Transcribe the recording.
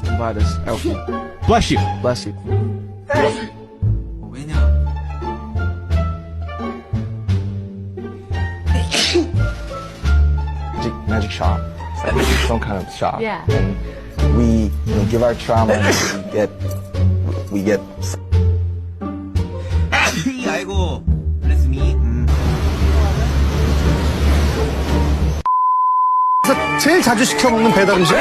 invite us out. Bless you. Bless you. 왜냐? Magic shop. It's like some kind of shop. Yeah. And we give our trauma and we get 아이고, bless me. 제일 자주 시켜 먹는 배달 음식.